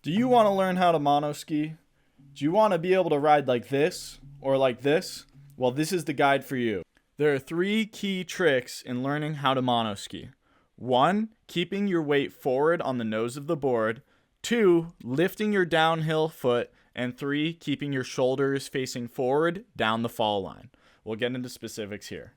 Do you want to learn how to monoski? Do you want to be able to ride like this or like this? Well, this is the guide for you. There are 3 key tricks in learning how to monoski. 1, keeping your weight forward on the nose of the board. 2, lifting your downhill foot. And 3, keeping your shoulders facing forward down the fall line. We'll get into specifics here.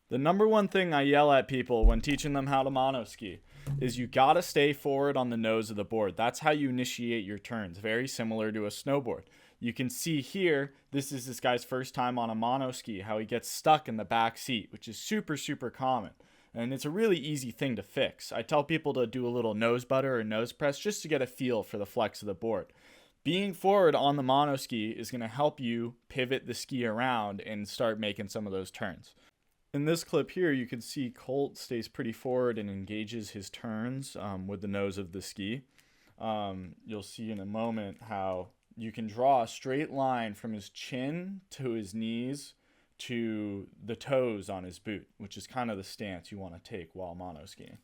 The number one thing I yell at people when teaching them how to monoski is you gotta stay forward on the nose of the board. That's how you initiate your turns, very similar to a snowboard. You can see here, this is this guy's first time on a monoski, how he gets stuck in the back seat, which is super, super common. And it's a really easy thing to fix. I tell people to do a little nose butter or nose press just to get a feel for the flex of the board. Being forward on the monoski is going to help you pivot the ski around and start making some of those turns. In this clip here, you can see Colt stays pretty forward and engages his turns with the nose of the ski. You'll see in a moment how you can draw a straight line from his chin to his knees to the toes on his boot, which is kind of the stance you want to take while monoskiing.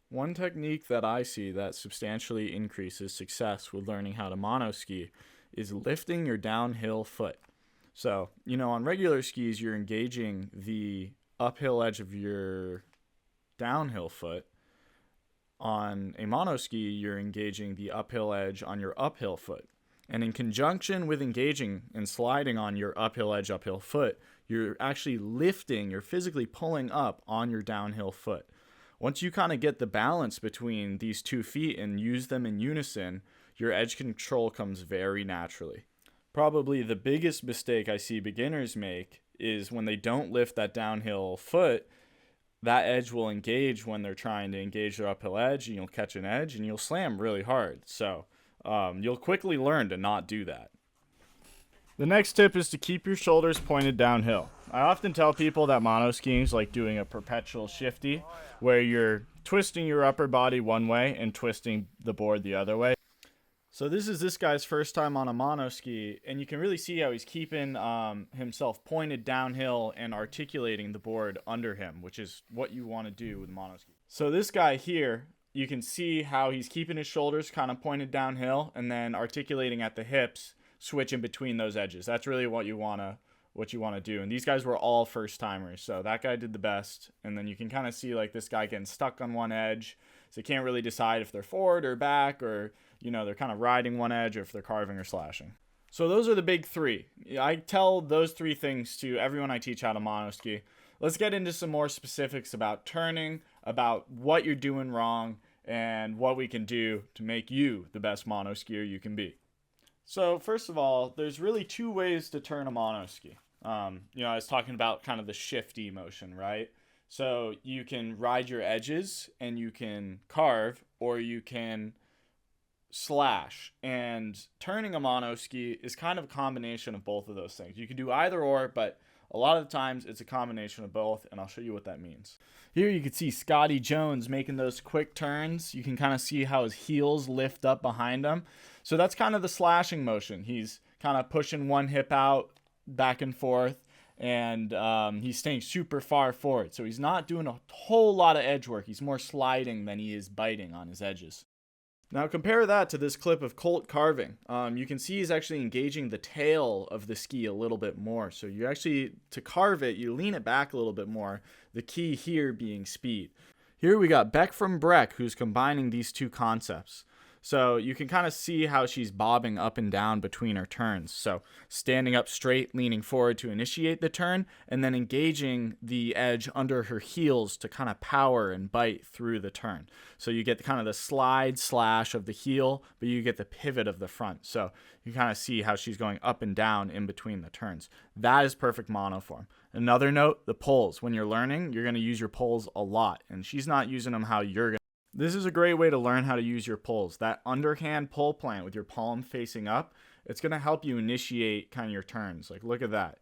One technique that I see that substantially increases success with learning how to monoski is lifting your downhill foot. So, on regular skis, you're engaging the uphill edge of your downhill foot. On a monoski, you're engaging the uphill edge on your uphill foot. And in conjunction with engaging and sliding on your uphill edge, uphill foot, you're actually lifting, you're physically pulling up on your downhill foot. Once you kind of get the balance between these 2 feet and use them in unison, your edge control comes very naturally. Probably the biggest mistake I see beginners make is when they don't lift that downhill foot, that edge will engage when they're trying to engage their uphill edge, and you'll catch an edge and you'll slam really hard. So you'll quickly learn to not do that. The next tip is to keep your shoulders pointed downhill. I often tell people that monoskiing is like doing a perpetual shifty, where you're twisting your upper body one way and twisting the board the other way. So this is this guy's first time on a monoski, and you can really see how he's keeping himself pointed downhill and articulating the board under him, which is what you want to do with monoski. So this guy here, you can see how he's keeping his shoulders kind of pointed downhill and then articulating at the hips, switching between those edges. That's really what you want to do. And these guys were all first timers, so that guy did the best. And then you can kind of see like this guy getting stuck on one edge, so you can't really decide if they're forward or back, or they're kind of riding one edge, or if they're carving or slashing. So those are the big 3. I tell those 3 things to everyone I teach how to monoski. Let's get into some more specifics about turning, about what you're doing wrong, and what we can do to make you the best monoskier you can be. So first of all, there's really 2 ways to turn a monoski. I was talking about kind of the shifty motion, right? So you can ride your edges and you can carve, or you can slash. And turning a monoski is kind of a combination of both of those things. You can do either or, but a lot of the times it's a combination of both, and I'll show you what that means. Here you can see Scotty Jones making those quick turns. You can kind of see how his heels lift up behind him. So that's kind of the slashing motion. He's kind of pushing one hip out back and forth, and he's staying super far forward. So he's not doing a whole lot of edge work. He's more sliding than he is biting on his edges. Now compare that to this clip of Colt carving. You can see he's actually engaging the tail of the ski a little bit more. So you actually, to carve it, you lean it back a little bit more. The key here being speed. Here we got Beck from Breck, who's combining these 2 concepts. So you can kind of see how she's bobbing up and down between her turns. So standing up straight, leaning forward to initiate the turn, and then engaging the edge under her heels to kind of power and bite through the turn. So you get kind of the slide slash of the heel, but you get the pivot of the front. So you kind of see how she's going up and down in between the turns. That is perfect monoform. Another note, the pulls. When you're learning, you're going to use your pulls a lot, and she's not using them how you're going to. This is a great way to learn how to use your pulls. That underhand pull plant with your palm facing up, it's going to help you initiate kind of your turns. Like, look at that.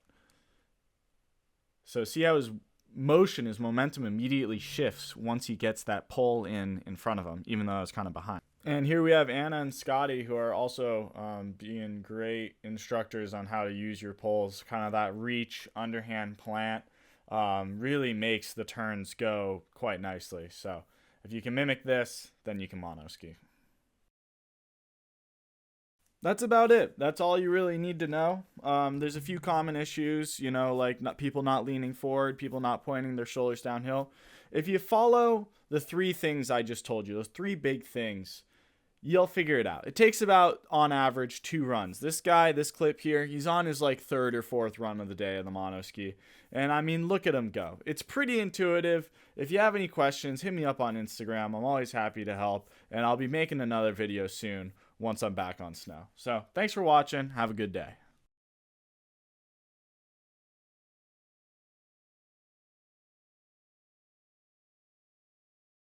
So see how his motion, his momentum immediately shifts once he gets that pull in front of him, even though it's kind of behind. And here we have Anna and Scotty, who are also being great instructors on how to use your pulls. Kind of that reach underhand plant really makes the turns go quite nicely. So If you can mimic this, then you can monoski. That's about it. That's all you really need to know. There's a few common issues, like people not leaning forward, people not pointing their shoulders downhill. If you follow the 3 things I just told you, those 3 big things, you'll figure it out. It takes about, on average, 2 runs. This guy, this clip here, he's on his 3rd or 4th run of the day of the monoski. And I mean, look at him go. It's pretty intuitive. If you have any questions, hit me up on Instagram. I'm always happy to help. And I'll be making another video soon once I'm back on snow. So thanks for watching. Have a good day.